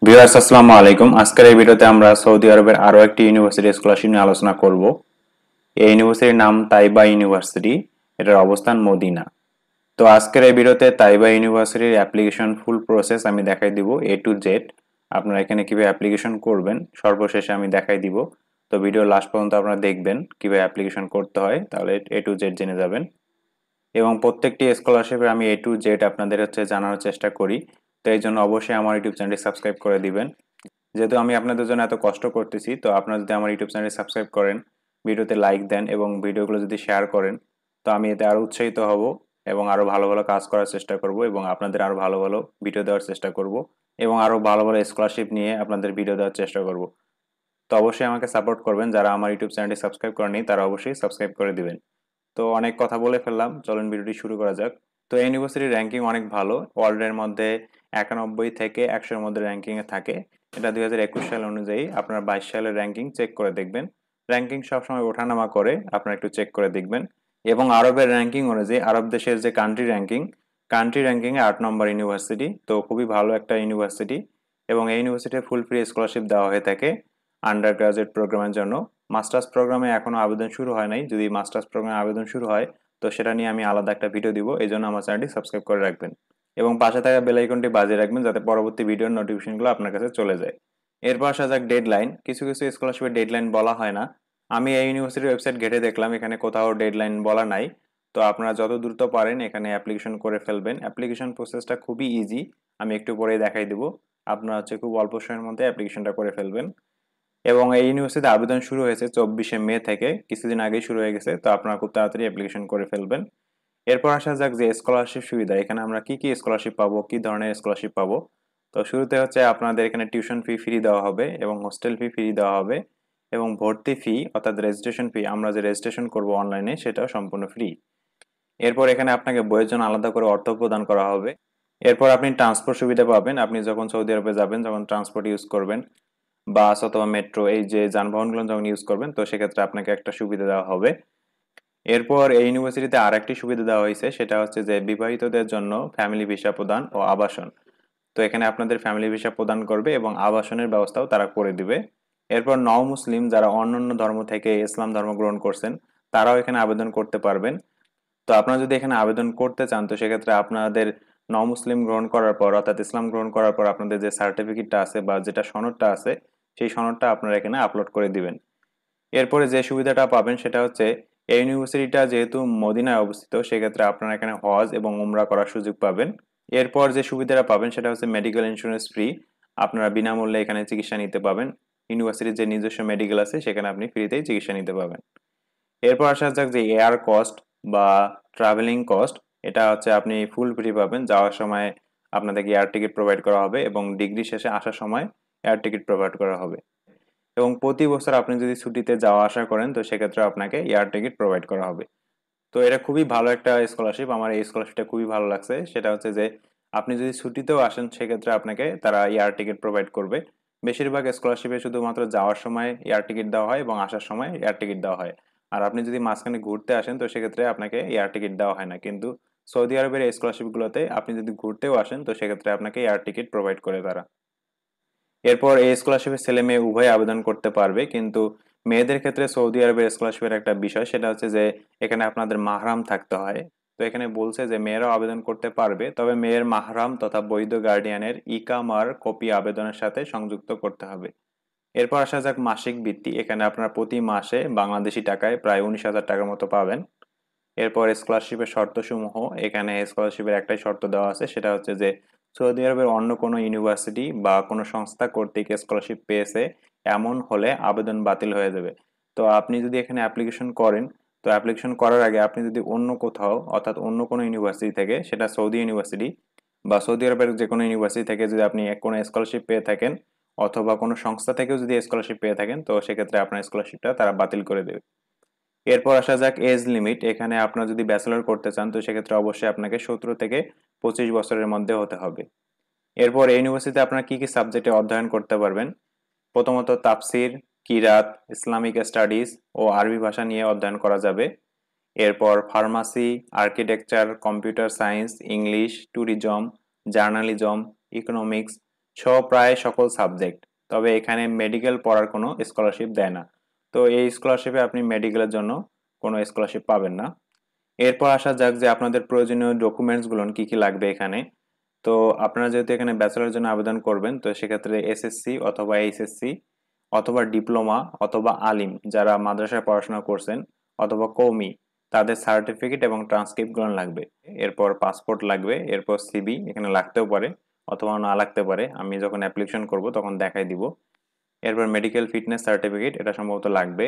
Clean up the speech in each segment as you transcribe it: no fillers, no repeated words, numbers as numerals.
Viewers আসসালামু আলাইকুম। আজকের এই ভিডিওতে আমরা সৌদি আরবের আরো একটি ইউনিভার্সিটি স্কলারশিপ নিয়ে আলোচনা করব। এই ইউনিভার্সিটির নাম তাইবা ইউনিভার্সিটি। এটার অবস্থান মদিনা। তো আজকের এই ভিডিওতে তাইবা ইউনিভার্সিটির অ্যাপ্লিকেশন ফুল প্রসেস আমি দেখাই দিব এ টু জেড। আপনারা এখানে কিভাবে অ্যাপ্লিকেশন করবেন সর্বশেষে আমি দেখাই দিব। তো ভিডিও লাস্ট পর্যন্ত আপনারা দেখবেন কিভাবে অ্যাপ্লিকেশন করতে হয়, তাহলে এ টু জেড জেনে যাবেন। এবং প্রত্যেকটি স্কলারশিপের আমি এ টু জেড আপনাদের জানানোর চেষ্টা করি। তো এই জন্য অবশ্যই আমার ইউটিউব চ্যানেলটি সাবস্ক্রাইব করে দিবেন। যেহেতু আমি আপনাদের জন্য এত কষ্ট করতেছি, তো আপনারা যদি আমার ইউটিউব চ্যানেল সাবস্ক্রাইব করেন, ভিডিওতে লাইক দেন এবং ভিডিওগুলো যদি শেয়ার করেন, তো আমি এতে আরো উৎসাহিত হব এবং আরো ভালো ভালো কাজ করার চেষ্টা করব এবং আপনাদের আরো ভালো ভালো ভিডিও দেওয়ার চেষ্টা করব এবং আরো ভালো ভালো স্কলারশিপ নিয়ে আপনাদের ভিডিও দেওয়ার চেষ্টা করব। তো অবশ্যই আমাকে সাপোর্ট করবেন। যারা আমার ইউটিউব চ্যানেলটি সাবস্ক্রাইব করেনি তারা অবশ্যই সাবস্ক্রাইব করে দিবেন। তো অনেক কথা বলে ফেললাম, চলুন ভিডিওটি শুরু করা যাক। তো এই ইউনিভার্সিটির র্যাঙ্কিং অনেক ভালো, ওয়ার্ল্ডের মধ্যে 91 থেকে 100-এর মধ্যে র্যাঙ্কিং এ থাকে। এটা 2021 সাল অনুযায়ী। আপনারা 22 সালের র্যাঙ্কিং চেক করে দেখবেন। র্যাঙ্কিং সবসময় ওঠানামা করে, আপনারা একটু চেক করে দেখবেন। এবং আরবের র্যাঙ্কিং অনুযায়ী আরব দেশের যে কান্ট্রি র্যাঙ্কিং এ 8 নম্বর ইউনিভার্সিটি। তো খুবই ভালো একটা ইউনিভার্সিটি এবং এই ইউনিভার্সিটিতে ফুল ফ্রি স্কলারশিপ দেওয়া হয়ে থাকে আন্ডার গ্রাজুয়েট প্রোগ্রামের জন্য। মাস্টার্স প্রোগ্রামে এখনো আবেদন শুরু হয় নাই। যদি মাস্টার্স প্রোগ্রামে আবেদন শুরু হয় তো সেটা নিয়ে আমি আলাদা একটা ভিডিও দিব, এই জন্য আমার চ্যানেলটি সাবস্ক্রাইব করে রাখবেন এবং পাশে থাকা বেল আইকনটি বাজিয়ে রাখবেন যাতে পরবর্তী ভিডিওর নোটিফিকেশনগুলো আপনার কাছে চলে যায়। এরপর আসা যাক ডেডলাইন। কিছু কিছু স্কলারশিপের ডেডলাইন বলা হয় না। আমি এই ইউনিভার্সিটির ওয়েবসাইট ঘেটে দেখলাম, এখানে কোথাও ডেডলাইন বলা নাই। তো আপনারা যত দ্রুত পারেন এখানে অ্যাপ্লিকেশন করে ফেলবেন। অ্যাপ্লিকেশন প্রসেসটা খুবই ইজি, আমি একটু পরেই দেখাই দিব। আপনারা খুব অল্প সময়ের মধ্যে অ্যাপ্লিকেশনটা করে ফেলবেন। এবং এই ইউনিভার্সিটিতে আবেদন শুরু হয়েছে 24শে মে থেকে, কিছুদিন আগেই শুরু হয়ে গেছে। তো আপনারা খুব তাড়াতাড়ি অ্যাপ্লিকেশন করে ফেলবেন। এরপর আসা যাক যে স্কলারশিপ সুবিধা, এখানে আমরা কি কি স্কলারশিপ পাবো, কি ধরনের স্কলারশিপ পাবো। তো শুরুতে হচ্ছে আপনাদের এখানে টিউশন ফি ফ্রি দেওয়া হবে এবং হোস্টেল ফি ফ্রি দেওয়া হবে এবং ভর্তি ফি অর্থাৎ রেজিস্ট্রেশন ফি, আমরা যে রেজিস্ট্রেশন করব অনলাইনে সেটাও সম্পূর্ণ ফ্রি। এরপর এখানে আপনাকে বইয়ের জন্য আলাদা করে অর্থ প্রদান করা হবে। এরপর আপনি ট্রান্সপোর্ট সুবিধা পাবেন। আপনি যখন সৌদি আরবে যাবেন, যখন ট্রান্সপোর্ট ইউজ করবেন, বাস অথবা মেট্রো, এই যে যানবাহনগুলো যখন ইউজ করবেন, তো সেক্ষেত্রে আপনাকে একটা সুবিধা দেওয়া হবে। এরপর এই ইউনিভার্সিটিতে আরেকটি সুবিধা দেওয়া হয়েছে, সেটা হচ্ছে যে বিবাহিতদের জন্য ফ্যামিলি ভিসা প্রদান ও আবাসন। তো এখানে আপনাদের ফ্যামিলি ভিসা প্রদান করবে এবং আবাসনের ব্যবস্থাও তারা করে দিবে। এরপর নও মুসলিম যারা অন্যান্য ধর্ম থেকে ইসলাম ধর্ম গ্রহণ করছেন, তারাও এখানে আবেদন করতে পারবেন। তো আপনারা যদি এখানে আবেদন করতে চান, তো সেক্ষেত্রে আপনাদের নও মুসলিম গ্রহণ করার পর অর্থাৎ ইসলাম গ্রহণ করার পর আপনাদের যে সার্টিফিকেটটা আছে বা যেটা সনদটা আছে, সেই সনদটা আপনারা এখানে আপলোড করে দিবেন। এরপরে যে সুবিধাটা পাবেন সেটা হচ্ছে, এই ইউনিভার্সিটিটা যেহেতু মদিনায় অবস্থিত, সেক্ষেত্রে আপনারা এখানে হজ এবং উমরা করার সুযোগ পাবেন। এরপর যে সুবিধাটা পাবেন সেটা হচ্ছে মেডিকেল ইন্স্যুরেন্স ফ্রি। আপনারা বিনামূল্যে এখানে চিকিৎসা নিতে পাবেন। ইউনিভার্সিটির যে নিজস্ব মেডিকেল আছে সেখানে আপনি ফ্রিতেই চিকিৎসা নিতে পাবেন। এরপর আসা যাক যে এয়ার কস্ট বা ট্রাভেলিং কস্ট, এটা হচ্ছে আপনি ফুল ফ্রি পাবেন। যাওয়ার সময় আপনাদেরকে এয়ার টিকিট প্রোভাইড করা হবে এবং ডিগ্রি শেষে আসার সময় এয়ার টিকিট প্রোভাইড করা হবে। এবং প্রতি বছর আপনি যদি ছুটিতে যাওয়া আসা করেন, তো সেক্ষেত্রে আপনাকে এয়ার টিকিট প্রোভাইড করা হবে। তো এটা খুবই ভালো একটা স্কলারশিপ, আমার এই স্কলারশিপটা খুবই ভালো লাগছে। সেটা হচ্ছে যে আপনি যদি ছুটিতেও আসেন সেক্ষেত্রে আপনাকে তারা এয়ার টিকিট প্রোভাইড করবে। বেশিরভাগ স্কলারশিপে শুধুমাত্র যাওয়ার সময় এয়ার টিকিট দেওয়া হয় এবং আসার সময় এয়ার টিকিট দেওয়া হয়। আর আপনি যদি মাঝখানে ঘুরতে আসেন তো সেক্ষেত্রে আপনাকে এয়ার টিকিট দেওয়া হয় না। কিন্তু সৌদি আরবের এই স্কলারশিপগুলোতে আপনি যদি ঘুরতেও আসেন তো সেক্ষেত্রে আপনাকে এয়ার টিকিট প্রোভাইড করে তারা। এরপর এই স্কলারশিপে ছেলে মেয়ে উভয় আবেদন করতে পারবে, কিন্তু মেয়েদের ক্ষেত্রে সৌদি আরবের স্কলারশিপের একটা বিষয়, সেটা হচ্ছে যে এখানে আপনাদের মাহরাম থাকতে হয়। তো এখানে বলছে যে মেয়েরাও আবেদন করতে পারবে, তবে মেয়ের মাহরাম তথা বৈধ গার্ডিয়ানের ইকামার কপি আবেদনের সাথে সংযুক্ত করতে হবে। এরপর আসা যাক মাসিক বৃত্তি। এখানে আপনারা প্রতি মাসে বাংলাদেশি টাকায় প্রায় 19,000 টাকার মতো পাবেন। এরপর স্কলারশিপের শর্তসমূহ, এখানে স্কলারশিপের একটাই শর্ত দেওয়া আছে, সেটা হচ্ছে যে সৌদি আরবের অন্য কোনো ইউনিভার্সিটি বা কোনো সংস্থা কর্তৃক স্কলারশিপ পেয়েছে এমন হলে আবেদন বাতিল হয়ে যাবে। তো আপনি যদি এখানে অ্যাপ্লিকেশন করেন, তো অ্যাপ্লিকেশন করার আগে আপনি যদি অন্য কোথাও অর্থাৎ অন্য কোনো ইউনিভার্সিটি থেকে, সেটা সৌদি ইউনিভার্সিটি বা সৌদি আরবের যে কোনো ইউনিভার্সিটি থেকে যদি আপনি কোনো স্কলারশিপ পেয়ে থাকেন অথবা কোনো সংস্থা থেকেও যদি স্কলারশিপ পেয়ে থাকেন, তো সেক্ষেত্রে আপনার স্কলারশিপটা তারা বাতিল করে দেবে। এরপর আসা যাক এজ লিমিট। এখানে আপনারা যদি ব্যাচেলর করতে চান তো সেক্ষেত্রে অবশ্যই আপনাকে 17 থেকে 25 বছরের মধ্যে হতে হবে। এরপর এই ইউনিভার্সিটিতে আপনারা কি কি সাবজেক্টে অধ্যয়ন করতে পারবেন? প্রথমত তাফসির, কিরাত, ইসলামিক স্টাডিজ ও আরবি ভাষা নিয়ে অধ্যয়ন করা যাবে। এরপর pharmacy, architecture, computer science, English, tourism, journalism, economics, প্রায় সকল সাবজেক্ট। তবে এখানে মেডিকেল পড়ার কোনো স্কলারশিপ দেয় না। তো এই স্কলারশিপে আপনি মেডিকেলের জন্য কোনো স্কলারশিপ পাবেন না। এরপর আসা যাক যে আপনাদের প্রয়োজনীয় ডকুমেন্টসগুলো কি কি লাগবে এখানে। তো আপনারা যেহেতু এখানে ব্যাচেলরের জন্য আবেদন করবেন, তো সেক্ষেত্রে এসএসসি অথবা এইচএসসি অথবা ডিপ্লোমা অথবা আলিম যারা মাদ্রাসায় পড়াশোনা করছেন অথবা কওমি, তাদের সার্টিফিকেট এবং ট্রান্সক্রিপ্টগুলো লাগবে। এরপর পাসপোর্ট লাগবে, এরপর সিভি এখানে লাগতেও পারে অথবা না লাগতে পারে, আমি যখন অ্যাপ্লিকেশন করব তখন দেখাই দিব। এরপর মেডিকেল ফিটনেস সার্টিফিকেট এটা সম্ভবত লাগবে।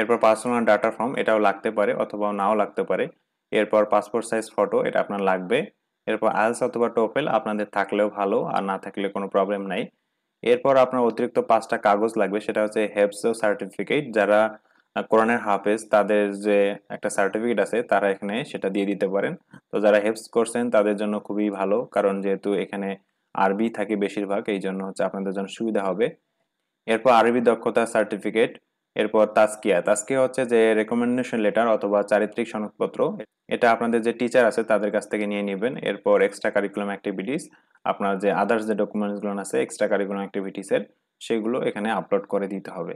এরপর পার্সোনাল ডাটা ফর্ম এটাও লাগতে পারে অথবা নাও লাগতে পারে। এরপর পাসপোর্ট সাইজ ফটো এটা আপনার লাগবে। এরপর আইএলটিএস অথবা টোফেল আপনাদের থাকলেও ভালো, আর না থাকলে কোনো প্রবলেম নাই। এরপর আপনার অতিরিক্ত 5টা কাগজ লাগবে, সেটা হচ্ছে হেফজ সার্টিফিকেট। যারা কোরআনের হাফেজ তাদের যে একটা সার্টিফিকেট আছে তারা এখানে সেটা দিয়ে দিতে পারেন। তো যারা হেফজ করছেন তাদের জন্য খুবই ভালো, কারণ যেহেতু এখানে আরবি থাকে বেশিরভাগ, এই জন্য হচ্ছে আপনাদের জন্য সুবিধা হবে। এরপর আরবি দক্ষতা সার্টিফিকেট। এরপর তাজকিয়া। তাজকিয়া হচ্ছে যে রেকমেন্ডেশন লেটার অথবা চারিত্রিক সনদপত্র। এটা আপনাদের যে টিচার আছে তাদের কাছ থেকে নিয়ে নেবেন। এরপর এক্সট্রা কারিকুলাম অ্যাক্টিভিটিস, আপনার যে আদার্স যে ডকুমেন্টসগুলো আছে এক্সট্রা কারিকুলাম অ্যাক্টিভিটিসের, সেগুলো এখানে আপলোড করে দিতে হবে।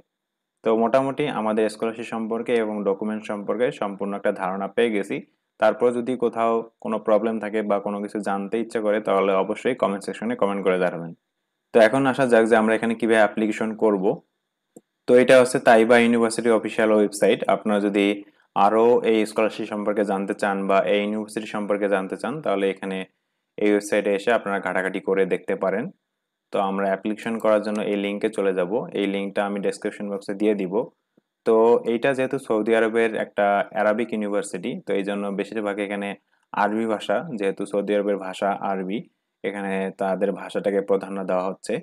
তো মোটামুটি আমাদের স্কলারশিপ সম্পর্কে এবং ডকুমেন্ট সম্পর্কে সম্পূর্ণ একটা ধারণা পেয়ে গেছি। তারপর যদি কোথাও কোনো প্রবলেম থাকে বা কোনো কিছু জানতে ইচ্ছে করে তাহলে অবশ্যই কমেন্ট সেকশনে কমেন্ট করে জানাবেন। তো এখন আসা যাক যে আমরা এখানে কিভাবে অ্যাপ্লিকেশন করব। তো এটা হচ্ছে তাইবা ইউনিভার্সিটি অফিসিয়াল ওয়েবসাইট। আপনারা যদি আরো এই স্কলারশিপ সম্পর্কে জানতে চান বা এই ইউনিভার্সিটি সম্পর্কে জানতে চান তাহলে এখানে এই ওয়েবসাইটে এসে আপনারা ঘাটাঘাটি করে দেখতে পারেন। তো আমরা অ্যাপ্লিকেশন করার জন্য এই লিংকে চলে যাব। এই লিংকটা আমি ডেসক্রিপশন বক্সে দিয়ে দিব। তো এইটা যেহেতু সৌদি আরবের একটা অ্যারাবিক ইউনিভার্সিটি, তো এই জন্য বেশিরভাগ এখানে আরবি ভাষা, যেহেতু সৌদি আরবের ভাষা আরবি, এখানে তাদের ভাষাটাকে প্রাধান্য দেওয়া হচ্ছে।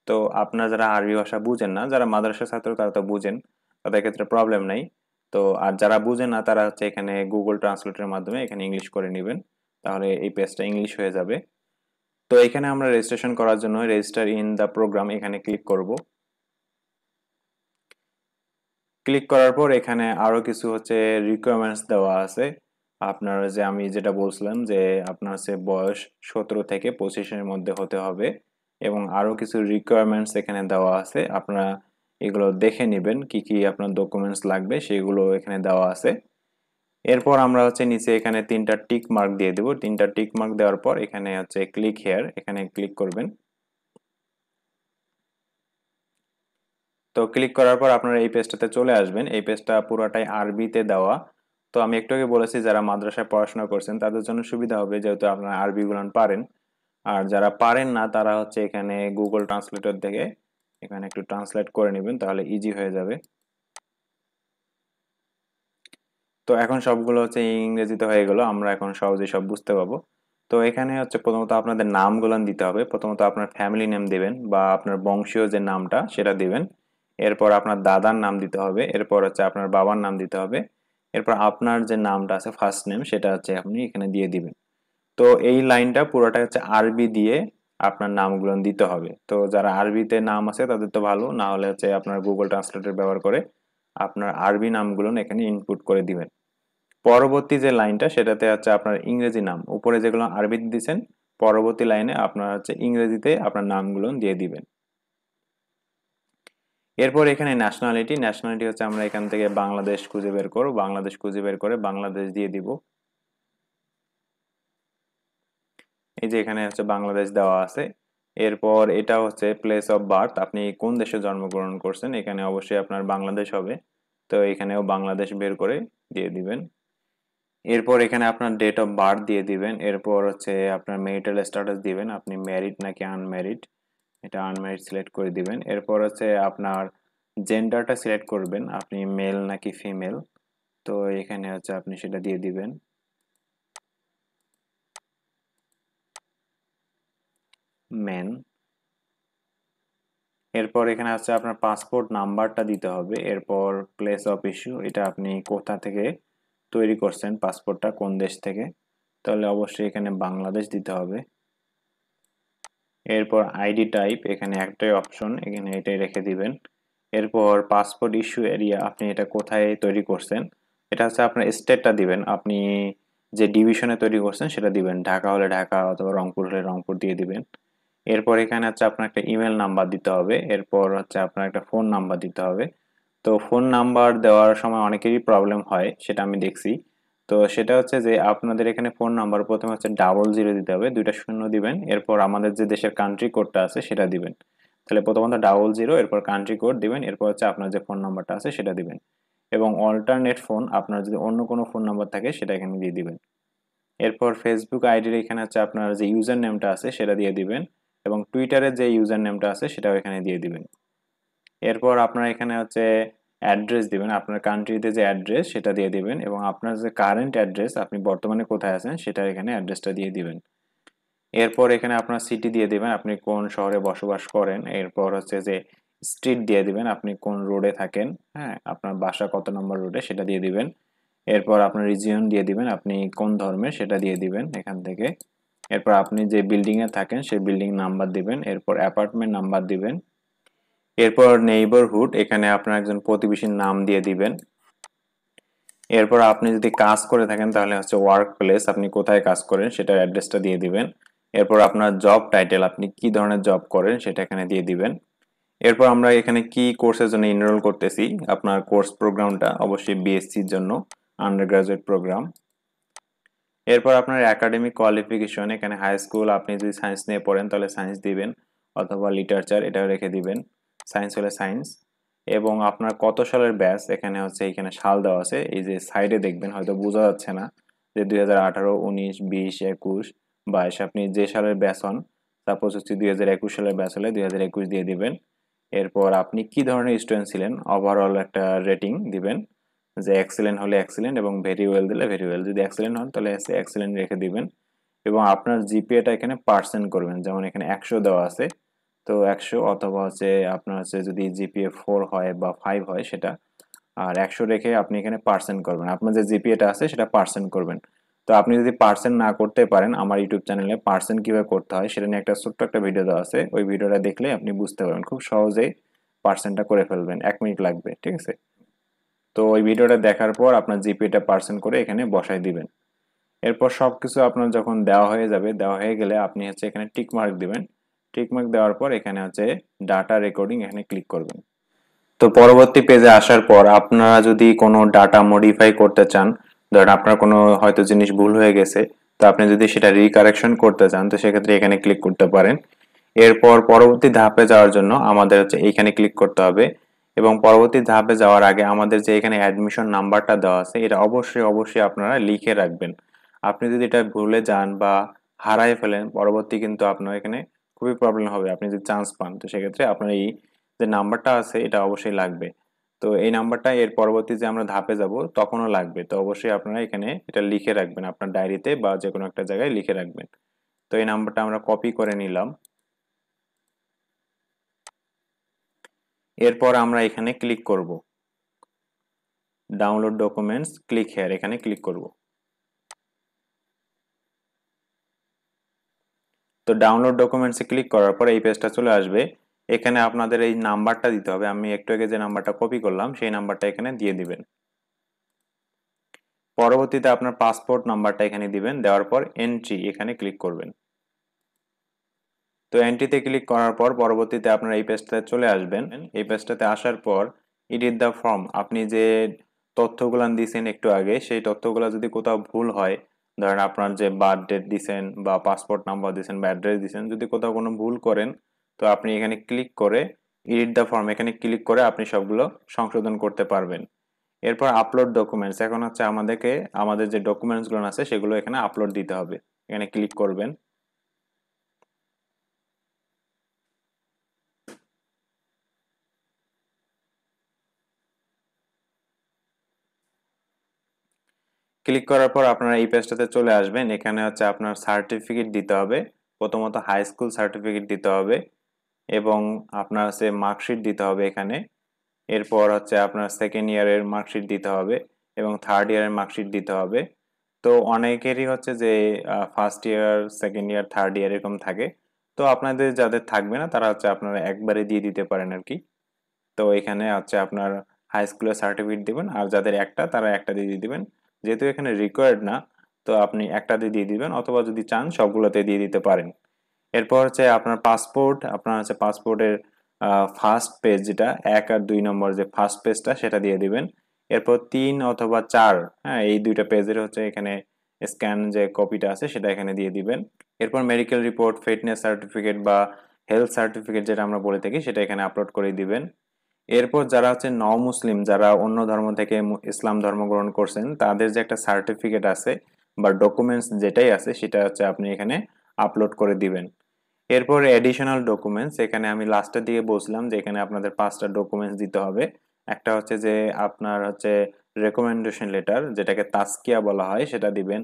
তো আপনারা যারা আরবি ভাষা বুঝেন না, যারা মাদ্রাসা ছাত্র তারা তো বুঝেন, তাদের ক্ষেত্রে প্রবলেম নাই। তো আর যারা বুঝেন না তারা হচ্ছে এখানে গুগল ট্রান্সলেটের মাধ্যমে এখানে ইংলিশ করে নেবেন, তাহলে এই পেজটা ইংলিশ হয়ে যাবে। তো এখানে আমরা রেজিস্ট্রেশন করার জন্য রেজিস্টার ইন দ্য প্রোগ্রাম এখানে ক্লিক করব। ক্লিক করার পর এখানে আরো কিছু হচ্ছে রিকোয়ারমেন্টস দেওয়া আছে। আপনার যে আমি যেটা বলছিলাম যে আপনার হচ্ছে বয়স 17 থেকে 25-এর মধ্যে হতে হবে, এবং আরো কিছু রিকোয়ারমেন্টস এখানে দেওয়া আছে। আপনারা এগুলো দেখে নেবেন কি কি আপনার ডকুমেন্টস লাগবে, সেগুলো এখানে দেওয়া আছে। এরপর আমরা হচ্ছে নিচে এখানে 3টা টিক মার্ক দিয়ে দেব। 3টা টিক মার্ক দেওয়ার পর এখানে হচ্ছে ক্লিক হেয়ার, এখানে ক্লিক করবেন। তো ক্লিক করার পর আপনারা এই পেজটাতে চলে আসবেন। এই পেজটা পুরোটাই আরবিতে দেওয়া। তো আমি একটু আগে বলেছি যারা মাদ্রাসায় পড়াশোনা করছেন তাদের জন্য সুবিধা হবে, যেহেতু আপনারা আরবি গুলান পারেন। আর যারা পারেন না তারা হচ্ছে এখানে গুগল ট্রান্সলেটর থেকে এখানে একটু ট্রান্সলেট করে নেবেন, তাহলে ইজি হয়ে যাবে। তো এখন সবগুলো হচ্ছে ইংরেজিতে হয়ে গেল, আমরা এখন সহজেই সব বুঝতে পারবো। তো এখানে হচ্ছে প্রথমত আপনাদের নামগুলো দিতে হবে। প্রথমত আপনার ফ্যামিলি নেম দিবেন বা আপনার বংশীয় যে নামটা সেটা দিবেন। এরপর আপনার দাদার নাম দিতে হবে। এরপর হচ্ছে আপনার বাবার নাম দিতে হবে। এরপর আপনার যে নামটা আছে ফার্স্ট নেম সেটা হচ্ছে আপনি এখানে দিয়ে দিবেন। তো এই লাইনটা পুরোটা হচ্ছে আরবি দিয়ে আপনার নামগুলো দিতে হবে। তো যারা আরবিতে নাম আছে তাদের তো ভালো, না হলে হচ্ছে আপনার গুগল ট্রান্সলেটর ব্যবহার করে আপনার আরবি নামগুলো এখানে ইনপুট করে দিবেন। পরবর্তী যে লাইনটা সেটাতে হচ্ছে আপনার ইংরেজি নাম, উপরে যেগুলো আরবিতে দিয়েছেন পরবর্তী লাইনে আপনার হচ্ছে ইংরেজিতে আপনার নামগুলো দিয়ে দিবেন। এরপর এখানে ন্যাশনালিটি, ন্যাশনালিটি হচ্ছে আমরা এখান থেকে বাংলাদেশ খুঁজে বের করব, বাংলাদেশ খুঁজে বের করে বাংলাদেশ দিয়ে দিব। এই যে এখানে হচ্ছে বাংলাদেশ দেওয়া আছে। এরপর এটা হচ্ছে প্লেস অফ বার্থ, আপনি কোন দেশে জন্মগ্রহণ করছেন, এখানে অবশ্যই আপনার বাংলাদেশ হবে। তো এখানেও বাংলাদেশ বের করে দিয়ে দিবেন। এরপর এখানে আপনার ডেট অফ বার্থ দিয়ে দিবেন। এরপর হচ্ছে আপনার মেরিটাল স্ট্যাটাস দিবেন, আপনি ম্যারিড নাকি আনম্যারিড, এটা আনম্যারিড সিলেক্ট করে দিবেন। এরপর হচ্ছে আপনার জেন্ডারটা সিলেক্ট করবেন, আপনি মেল নাকি ফিমেল, তো এখানে হচ্ছে আপনি সেটা দিয়ে দিবেন, মেন। এরপর এখানে হচ্ছে আপনার পাসপোর্ট নাম্বারটা দিতে হবে। এরপর প্লেস অফ ইস্যু, এটা আপনি কোথা থেকে তৈরি করছেন পাসপোর্টটা, কোন দেশ থেকে, তাহলে অবশ্যই এখানে বাংলাদেশ দিতে হবে। এরপর আইডি টাইপ, এখানে একটাই অপশন, এখানে এটাই রেখে দিবেন। এরপর পাসপোর্ট ইস্যু এরিয়া, আপনি এটা কোথায় তৈরি করছেন, এটা হচ্ছে আপনার স্টেটটা দিবেন, আপনি যে ডিভিশনে তৈরি করছেন সেটা দিবেন, ঢাকা হলে ঢাকা অথবা রংপুর হলে রংপুর দিয়ে দিবেন। এরপর এখানে হচ্ছে আপনার একটা ইমেল নাম্বার দিতে হবে, এরপর হচ্ছে আপনার একটা ফোন নাম্বার দিতে হবে। তো ফোন নাম্বার দেওয়ার সময় অনেকেরই প্রবলেম হয়, সেটা আমি দেখছি। তো সেটা হচ্ছে যে আপনাদের এখানে ফোন নাম্বার প্রথমে হচ্ছে 00 দিতে হবে, দুইটা শূন্য দিবেন, এরপর আমাদের যে দেশের কান্ট্রি কোডটা আছে সেটা দিবেন। তাহলে প্রথমত 00, এরপর কান্ট্রি কোড দিবেন, এরপর হচ্ছে আপনার যে ফোন নাম্বারটা আছে সেটা দিবেন। এবং অল্টারনেট ফোন, আপনার যদি অন্য কোনো ফোন নাম্বার থাকে সেটা এখানে দিয়ে দিবেন। এরপর ফেসবুক আইডির এখানে হচ্ছে আপনার যে ইউজার নেমটা আছে সেটা দিয়ে দিবেন, এবং টুইটারের যে ইউজার নেমটা আছে সেটাও এখানে দিয়ে দিবেন। এরপর আপনার এখানে হচ্ছে অ্যাড্রেস দিবেন, আপনার কান্ট্রিতে যে অ্যাড্রেস সেটা দিয়ে দিবেন, এবং আপনার যে কারেন্ট অ্যাড্রেস, আপনি বর্তমানে কোথায় আছেন সেটা এখানে অ্যাড্রেসটা দিয়ে দিবেন। এরপর এখানে আপনার সিটি দিয়ে দিবেন, আপনি কোন শহরে বসবাস করেন। এরপর হচ্ছে যে স্ট্রিট দিয়ে দিবেন, আপনি কোন রোডে থাকেন, হ্যাঁ, আপনার বাসা কত নম্বর রোডে সেটা দিয়ে দিবেন। এরপর আপনার রিজিয়ন দিয়ে দিবেন, আপনি কোন ধর্মের সেটা দিয়ে দিবেন এখান থেকে। এরপর আপনি যে বিল্ডিং এ থাকেন সেই বিল্ডিং নাম্বার দিবেন, এরপর অ্যাপার্টমেন্ট নাম্বার দিবেন। এরপর নেইবারহুড, এখানে আপনার একজন প্রতিবেশীর নাম দিয়ে দিবেন। এরপর আপনি যদি কাজ করে থাকেন তাহলে হচ্ছে ওয়ার্ক প্লেস, আপনি কোথায় কাজ করেন সেটার অ্যাড্রেসটা দিয়ে দিবেন। এরপর আপনার জব টাইটেল, আপনি কি ধরনের জব করেন সেটা এখানে দিয়ে দিবেন। এরপর আমরা এখানে কি কোর্সের জন্য এনরোল করতেছি, আপনার কোর্স প্রোগ্রামটা অবশ্যই বিএসসির জন্য আন্ডার গ্রাজুয়েট প্রোগ্রাম। এরপর আপনার একাডেমিক কোয়ালিফিকেশন, এখানে হাই স্কুল, আপনি যদি সায়েন্স নিয়ে পড়েন তাহলে সায়েন্স দিবেন, অথবা লিটারেচার এটাও রেখে দিবেন, সায়েন্স হলে সায়েন্স। এবং আপনার কত সালের ব্যাচ, এখানে হচ্ছে এখানে সাল দেওয়া আছে, এই যে সাইডে দেখবেন, হয়তো বোঝা যাচ্ছে না যে 2018, 19, 20, 21, 22, আপনি যে সালের ব্যাচ হন, সাপোজ হচ্ছে 2021 সালের ব্যাচ হলে 2021 দিয়ে দিবেন। এরপর আপনি কি ধরনের স্টুডেন্ট ছিলেন, ওভারঅল একটা রেটিং দিবেন, যে এক্সেলেন্ট হলে এক্সেলেন্ট, এবং ভেরি ওয়েল দিলে ভেরি ওয়েল, যদি এক্সেলেন্ট হন তাহলে এক্সেলেন্ট রেখে দিবেন। এবং আপনার জিপিএটা এখানে পার্সেন্ট করবেন, যেমন এখানে 100 দেওয়া আছে, তো 100, অথবা হচ্ছে আপনার হচ্ছে যদি জিপিএ 4 হয় বা 5 হয় সেটা, আর 100 রেখে আপনি এখানে পার্সেন্ট করবেন, আপনার যে জিপিএটা আছে সেটা পার্সেন্ট করবেন। তো আপনি যদি পার্সেন্ট না করতে পারেন, আমার ইউটিউব চ্যানেলে পার্সেন্ট কিভাবে করতে হয় সেটা নিয়ে একটা ছোট্ট একটা ভিডিও দেওয়া আছে, ওই ভিডিওটা দেখলে আপনি বুঝতে পারবেন, খুব সহজেই পার্সেন্টটা করে ফেলবেন, 1 মিনিট লাগবে, ঠিক আছে। তো ওই ভিডিওটা দেখার পর আপনার জিপিএটা পার্সেন্ট করে এখানে বসাই দিবেন। এরপর সবকিছু আপনার যখন দেওয়া হয়ে যাবে, দেওয়া হয়ে গেলে আপনি হচ্ছে এখানে টিক মার্ক দিবেন। টিক মার্ক দেওয়ার পর এখানে হচ্ছে ডাটা রেকর্ডিং, এখানে ক্লিক করবেন। তো পরবর্তী পেজে আসার পর আপনারা যদি কোনো ডাটা মডিফাই করতে চান, ধরেন আপনার কোনো হয়তো জিনিস ভুল হয়ে গেছে, তো আপনি যদি সেটা রিকারেকশন করতে চান তো সেক্ষেত্রে এখানে ক্লিক করতে পারেন। এরপর পরবর্তী ধাপে যাওয়ার জন্য আমাদের হচ্ছে এইখানে ক্লিক করতে হবে, এবং পরবর্তী ধাপে যাওয়ার আগে আমাদের যে এখানে অ্যাডমিশন নাম্বারটা দেওয়া আছে এটা অবশ্যই অবশ্যই আপনারা লিখে রাখবেন। আপনি যদি এটা ভুলে যান বা হারায় ফেলেন, পরবর্তী কিন্তু আপনার এখানে খুবই প্রবলেম হবে, আপনি যদি চান্স পান, তো সেক্ষেত্রে আপনার এই যে নাম্বারটা আছে এটা অবশ্যই লাগবে। তো এই নাম্বারটা এর পরবর্তী যে আমরা ধাপে যাব তখনও লাগবে, তো অবশ্যই আপনারা এখানে এটা লিখে রাখবেন, আপনার ডায়েরিতে বা যে কোনো একটা জায়গায় লিখে রাখবেন। তো এই নাম্বারটা আমরা কপি করে নিলাম। এরপর আমরা এখানে ক্লিক করব, ডাউনলোড ডকুমেন্টস, ক্লিক হেয়ার, এখানে ক্লিক করব। তো ডাউনলোড ডকুমেন্টসে ক্লিক করার পর এই পেজটা চলে আসবে। এখানে আপনাদের এই নাম্বারটা দিতে হবে, আমি একটু আগে যে নাম্বারটা কপি করলাম সেই নাম্বারটা এখানে দিয়ে দিবেন। পরবর্তীতে আপনার পাসপোর্ট নাম্বারটা এখানে দিবেন, দেওয়ার পর এন্ট্রি এখানে ক্লিক করবেন। তো এন্ট্রিতে ক্লিক করার পর পরবর্তীতে আপনারা এই পেজটাতে চলে আসবেন। এই পেজটাতে আসার পর এডিট দ্য ফর্ম, আপনি যে তথ্যগুলো দিয়েছেন একটু আগে সেই তথ্যগুলো যদি কোথাও ভুল হয়, ধরেন আপনার যে বার্থ ডেট দিয়েছেন বা পাসপোর্ট নাম্বার দিয়েছেন বা অ্যাড্রেস দিয়েছেন, যদি কোথাও কোনো ভুল করেন তো আপনি এখানে ক্লিক করে এডিট দ্য ফর্ম এখানে ক্লিক করে আপনি সবগুলো সংশোধন করতে পারবেন। এরপর আপলোড ডকুমেন্টস, এখন হচ্ছে আমাদেরকে আমাদের যে ডকুমেন্টসগুলো আছে সেগুলো এখানে আপলোড দিতে হবে, এখানে ক্লিক করবেন। ক্লিক করার পর আপনারা এই পেজটাতে চলে আসবেন, এখানে হচ্ছে আপনার সার্টিফিকেট দিতে হবে, প্রথমত হাই স্কুল সার্টিফিকেট দিতে হবে, এবং আপনার হচ্ছে মার্কশিট দিতে হবে এখানে। এরপর হচ্ছে আপনার সেকেন্ড ইয়ারের মার্কশিট দিতে হবে, এবং থার্ড ইয়ারের মার্কশিট দিতে হবে। তো অনেকেরই হচ্ছে যে first year, second year, third year এরকম থাকে, তো আপনাদের যাদের থাকবে না তারা হচ্ছে আপনারা একবারে দিয়ে দিতে পারেন আর কি। তো এখানে হচ্ছে আপনার হাই স্কুলের সার্টিফিকেট দিবেন, আর যাদের একটা তারা একটা দিয়ে দিবেন, যেহেতু এখানে রিকোয়ার্ড না তো আপনি একটা দিয়ে দিবেন, অথবা যদি চান সবগুলোতে দিয়ে দিতে পারেন। এরপর হচ্ছে আপনার পাসপোর্ট, আপনার হচ্ছে পাসপোর্টের ফার্স্ট পেজ যেটা 1 আর 2 নম্বর যে ফার্স্ট পেজটা সেটা দিয়ে দিবেন। এরপর 3 অথবা 4, হ্যাঁ, এই দুইটা পেজের হচ্ছে এখানে স্ক্যান যে কপিটা আছে সেটা এখানে দিয়ে দিবেন। এরপর মেডিকেল রিপোর্ট, ফিটনেস সার্টিফিকেট বা হেলথ সার্টিফিকেট যেটা আমরা বলে থাকি সেটা এখানে আপলোড করে দিবেন। এরপর যারা হচ্ছে মুসলিম, যারা অন্য ধর্ম থেকে ইসলাম ধর্ম গ্রহণ করছেন, তাদের যে একটা সার্টিফিকেট আছে বা ডকুমেন্টস যেটাই আছে সেটা হচ্ছে আপনি এখানে আপলোড করে দিবেন। এরপর এডিশনাল ডকুমেন্টস, এখানে আমি লাস্টের দিকে বলছিলাম যে এখানে আপনাদের 5টা ডকুমেন্টস দিতে হবে। একটা হচ্ছে যে আপনার হচ্ছে রেকমেন্ডেশন লেটার, যেটাকে তাজকিয়া বলা হয়, সেটা দিবেন।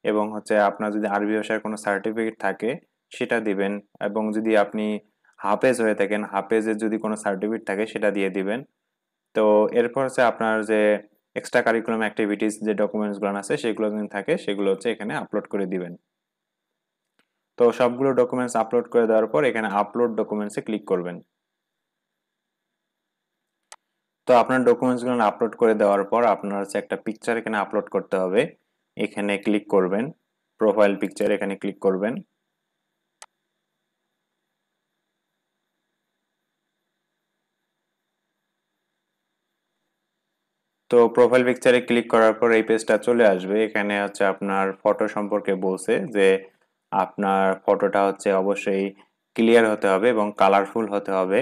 এবং হচ্ছে আপনার যদি আরবি ভাষার কোনো সার্টিফিকেট থাকে সেটা দিবেন। এবং যদি আপনি হাফেজ হয়ে থাকেন, হাফেজের যদি কোনো সার্টিফিকেট থাকে সেটা দিয়ে দিবেন। তো এরপর হচ্ছে আপনার যে এক্সট্রা কারিকুলাম অ্যাক্টিভিটিস যে ডকুমেন্টসগুলো আছে সেগুলো যদি থাকে সেগুলো হচ্ছে এখানে আপলোড করে দিবেন। তো সবগুলো ডকুমেন্টস আপলোড করে দেওয়ার পর এখানে আপলোড ডকুমেন্টসে ক্লিক করবেন। তো আপনার ডকুমেন্টসগুলো আপলোড করে দেওয়ার পর আপনার হচ্ছে একটা পিকচার এখানে আপলোড করতে হবে। এখানে ক্লিক করবেন, প্রোফাইল পিকচার এখানে ক্লিক করবেন। তো প্রোফাইল পিকচারে ক্লিক করার পর এই পেজটা চলে আসবে। এখানে হচ্ছে আপনার ফটো সম্পর্কে বলছে যে আপনার ফটোটা হচ্ছে অবশ্যই ক্লিয়ার হতে হবে এবং কালারফুল হতে হবে।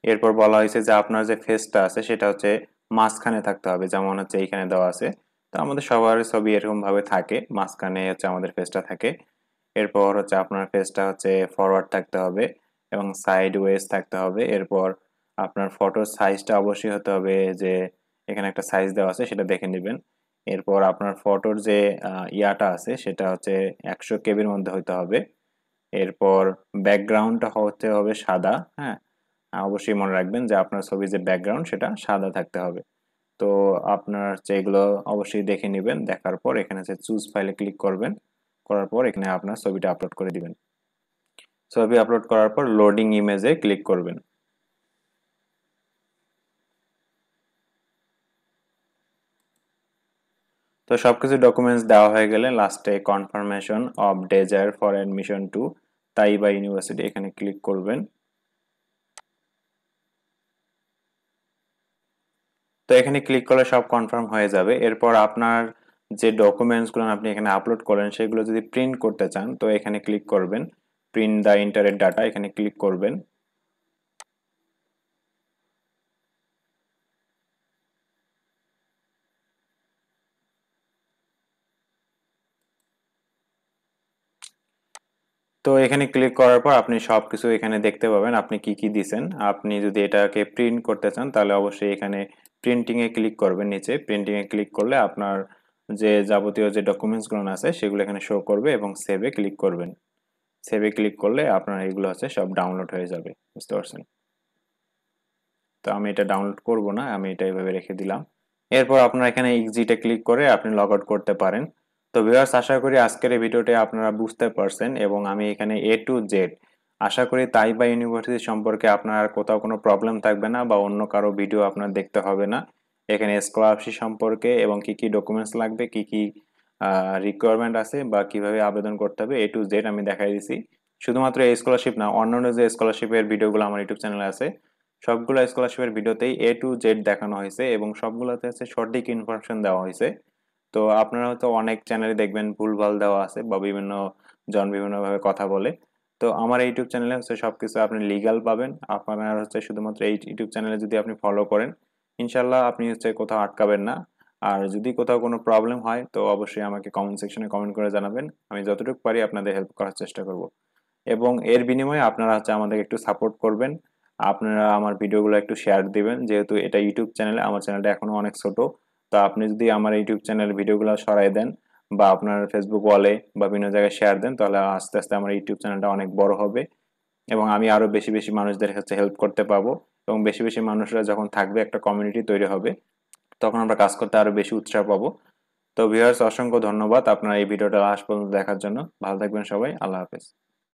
এরপর বলা হয়েছে যে আপনার যে ফেসটা আছে সেটা হচ্ছে মাঝখানে থাকতে হবে, যেমন হচ্ছে এইখানে দেওয়া আছে। তো আমাদের সবার ছবি এরকম ভাবে থাকে, মাঝখানে হচ্ছে আমাদের ফেসটা থাকে। এরপর হচ্ছে আপনার ফেসটা হচ্ছে ফরওয়ার্ড থাকতে হবে এবং সাইড ওয়েজ থাকতে হবে। এরপর আপনার ফটোর সাইজটা অবশ্যই হতে হবে, যে এখানে একটা সাইজ দেওয়া আছে সেটা দেখে নেবেন। এরপর আপনার ফটোর যে ইয়াটা আছে সেটা হচ্ছে 100 কেবির মধ্যে হতে হবে। এরপর ব্যাকগ্রাউন্ডটা হতে হবে সাদা, হ্যাঁ। অবশ্যই মনে রাখবেন যে আপনার ছবির যে ব্যাকগ্রাউন্ড সেটা সাদা থাকতে হবে। তো আপনার হচ্ছে এগুলো অবশ্যই দেখে নেবেন। দেখার পর এখানে হচ্ছে চুজ ফাইলে ক্লিক করবেন। করার পর এখানে আপনার ছবিটা আপলোড করে দিবেন। ছবি আপলোড করার পর লোডিং ইমেজে ক্লিক করবেন। তো সবকিছু ডকুমেন্টস দেওয়া হয়ে গেলে লাস্টে confirmation of desire for admission to Taibah university এখানে ক্লিক করবেন। তো এখানে ক্লিক করলে সব কনফার্ম হয়ে যাবে। এরপর আপনার যে ডকুমেন্টসগুলো আপনি এখানে আপলোড করেন সেগুলো যদি প্রিন্ট করতে চান তো এখানে ক্লিক করবেন, প্রিন্ট দ্য ইন্টারেট ডাটা এখানে ক্লিক করবেন। তো এখানে ক্লিক করার পর আপনি সবকিছু এখানে দেখতে পাবেন আপনি কি কি দিছেন। আপনি যদি এটাকে প্রিন্ট করতে চান তাহলে অবশ্যই এখানে প্রিন্টিং এ ক্লিক করবেন। নিচে প্রিন্টিং এ ক্লিক করলে আপনার যে যাবতীয় যে ডকুমেন্টসগুলো আছে সেগুলো এখানে শো করবে এবং সেভে ক্লিক করবেন। সেভে ক্লিক করলে আপনার এগুলো হচ্ছে সব ডাউনলোড হয়ে যাবে, বুঝতে পারছেন? তো আমি এটা ডাউনলোড করব না, আমি এটা এইভাবে রেখে দিলাম। এরপর আপনারা এখানে এক্সিটে ক্লিক করে আপনি লগ আউট করতে পারেন। তো ভিউয়ার্স, আশা করি আজকের এই ভিডিওতে আপনারা বুঝতে পারছেন এবং আমি এখানে এ টু জেড আশা করি তাইবা ইউনিভার্সিটি সম্পর্কে আপনার আর কোথাও কোনো প্রবলেম থাকবে না বা অন্য কারো ভিডিও আপনার দেখতে হবে না। এখানে স্কলারশিপ সম্পর্কে এবং কি কি ডকুমেন্টস লাগবে, কি কি রিকোয়ারমেন্ট আছে বা কিভাবে আবেদন করতে হবে এ টু জেড আমি দেখাই দিছি। শুধুমাত্র এই স্কলারশিপ না, অন্যান্য যে স্কলারশিপের ভিডিওগুলো আমার ইউটিউব চ্যানেলে আছে সবগুলো স্কলারশিপের ভিডিওতেই এ টু জেড দেখানো হয়েছে এবং সবগুলোতে হচ্ছে সঠিক ইনফরমেশন দেওয়া হয়েছে। তো আপনারা হয়তো অনেক চ্যানেলে দেখবেন ভুলভাল দেওয়া আছে বা বিভিন্ন জন বিভিন্নভাবে কথা বলে। তো আমার এই ইউটিউব চ্যানেলে হচ্ছে সবকিছু আপনি লিগ্যাল পাবেন। আপনার হচ্ছে শুধুমাত্র এই ইউটিউব চ্যানেলে যদি আপনি ফলো করেন ইনশাল্লাহ আপনি হচ্ছে কোথাও আটকাবেন না। আর যদি কোথাও কোনো প্রবলেম হয় তো অবশ্যই আমাকে কমেন্ট সেকশনে কমেন্ট করে জানাবেন, আমি যতটুকু পারি আপনাদের হেল্প করার চেষ্টা করব। এবং এর বিনিময়ে আপনারা হচ্ছে আমাদেরকে একটু সাপোর্ট করবেন। আপনারা আমার ভিডিওগুলো একটু শেয়ার দিবেন, যেহেতু এটা ইউটিউব চ্যানেল, আমার চ্যানেলটা এখনো অনেক ছোট। তো আপনি যদি আমার ইউটিউব চ্যানেলের ভিডিওগুলো সরাই দেন বা আপনার ফেসবুক ওয়ালে বা বিভিন্ন জায়গায় শেয়ার দেন তাহলে আস্তে আস্তে আমার ইউটিউব চ্যানেলটা অনেক বড় হবে এবং আমি আরো বেশি বেশি মানুষদের কাছে হেল্প করতে পারবো। এবং বেশি বেশি মানুষরা যখন থাকবে একটা কমিউনিটি তৈরি হবে, তখন আমরা কাজ করতে আরো বেশি উৎসাহ পাবো। তো ভিউয়ার্স, অসংখ্য ধন্যবাদ আপনার এই ভিডিওটা লাস্ট পর্যন্ত দেখার জন্য। ভালো থাকবেন সবাই, আল্লাহ হাফেজ।